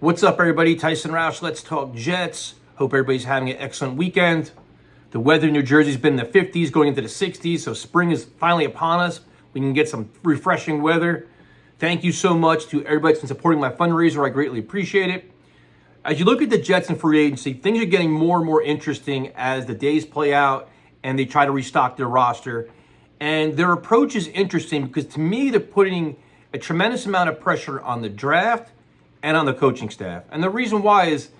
What's up, everybody? Tyson Roush, Let's Talk Jets. Hope everybody's having an excellent weekend. The weather in New Jersey's been in the 50s, going into the 60s, so spring is finally upon us. We can get some refreshing weather. Thank you so much to everybody that's been supporting my fundraiser. I greatly appreciate it. As you look at the Jets and free agency, things are getting more and more interesting as the days play out and they try to restock their roster. And their approach is interesting because, to me, they're putting a tremendous amount of pressure on the draft and on the coaching staff. And the reason why is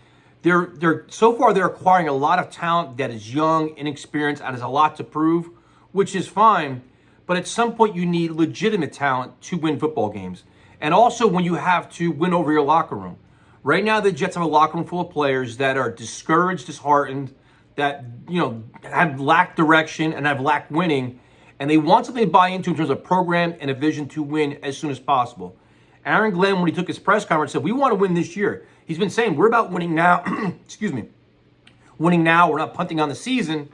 they're so far they're acquiring a lot of talent that is young, inexperienced, and has a lot to prove, which is fine. But at some point, you need legitimate talent to win football games. And also when you have to win over your locker room. Right now, the Jets have a locker room full of players that are discouraged, disheartened, that have lacked direction and have lacked winning. And they want something to buy into in terms of program and a vision to win as soon as possible. Aaron Glenn, when he took his press conference, said, we want to win this year. He's been saying, we're about winning now. Excuse me. Winning now. We're not punting on the season.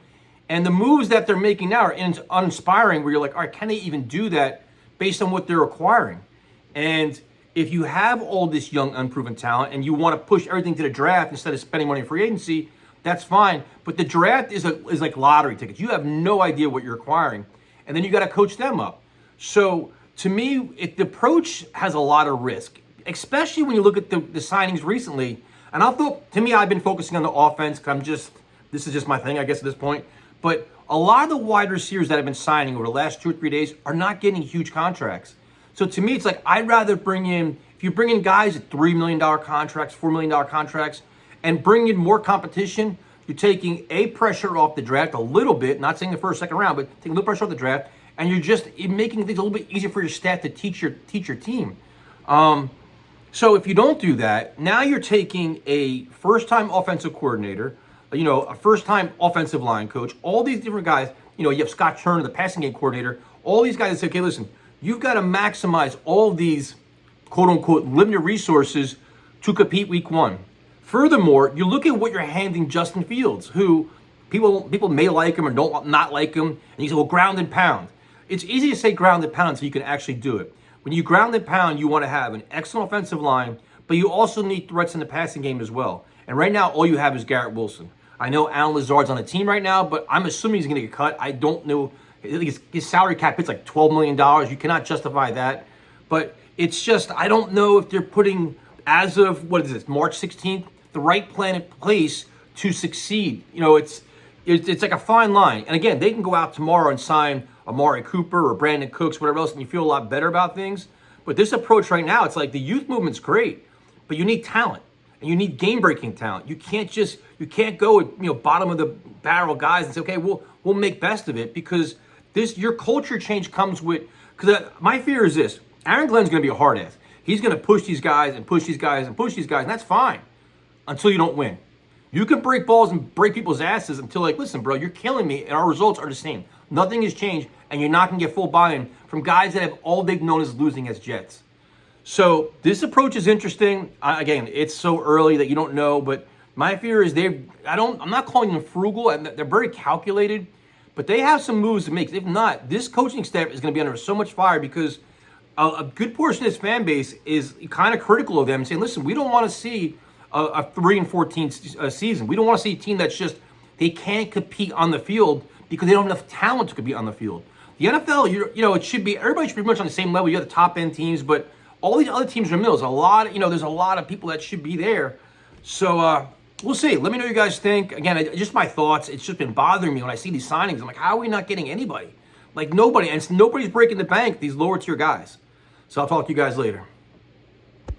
And the moves that they're making now are uninspiring, where you're like, all right, can they even do that based on what they're acquiring? And if you have all this young, unproven talent and you want to push everything to the draft instead of spending money in free agency, that's fine. But the draft is like lottery tickets. You have no idea what you're acquiring. And then you got to coach them up. So to me, the approach has a lot of risk, especially when you look at the signings recently. And I've been focusing on the offense because this is just my thing, I guess, at this point. But a lot of the wide receivers that have been signing over the last 2 or 3 days are not getting huge contracts. So to me, it's like I'd rather if you bring in guys at $3 million contracts, $4 million contracts, and bring in more competition, you're taking pressure off the draft a little bit, not saying the first, second round, but taking a little pressure off the draft, and you're making things a little bit easier for your staff to teach your team. So if you don't do that, now you're taking a first-time offensive coordinator, a first-time offensive line coach, all these different guys. You have Scott Turner, the passing game coordinator, all these guys that say, okay, listen, you've got to maximize all these quote-unquote limited resources to compete week one. Furthermore, you look at what you're handing Justin Fields, who people may like him or not like him, and you say, well, ground and pound. It's easy to say ground and pound until you can actually do it. When you ground and pound, you want to have an excellent offensive line, but you also need threats in the passing game as well. And right now, all you have is Garrett Wilson. I know Alan Lazard's on the team right now, but I'm assuming he's going to get cut. I don't know. I think his salary cap hits like $12 million. You cannot justify that. But it's just, I don't know if they're putting, as of, March 16th, the right plan in place to succeed. It's like a fine line. And again, they can go out tomorrow and sign Amari Cooper or Brandon Cooks, whatever else, and you feel a lot better about things. But this approach right now, it's like the youth movement's great, but you need talent. And you need game-breaking talent. You can't go with bottom of the barrel guys and say, okay, we'll make best of it, because your culture change comes with. Because my fear is this: Aaron Glenn's going to be a hard ass. He's going to push these guys and push these guys and push these guys, and that's fine until you don't win. You can break balls and break people's asses until, like, listen, bro, you're killing me, and our results are the same. Nothing has changed, and you're not going to get full buy-in from guys that have all they've known as losing as Jets. So this approach is interesting. Again, it's so early that you don't know, but my fear is I'm not calling them frugal, and they're very calculated, but they have some moves to make. If not, this coaching staff is going to be under so much fire because a good portion of this fan base is kind of critical of them and saying, listen, we don't want to see a 3-14 season. We don't want to see a team that's they can't compete on the field because they don't have enough talent to compete on the field. The NFL, it should be, everybody should be pretty much on the same level. You have the top end teams, but all these other teams are in the middle. There's a lot of people that should be there. So we'll see. Let me know what you guys think. Again, just my thoughts. It's just been bothering me when I see these signings. I'm like, how are we not getting anybody? Like, nobody. And nobody's breaking the bank, these lower tier guys. So I'll talk to you guys later.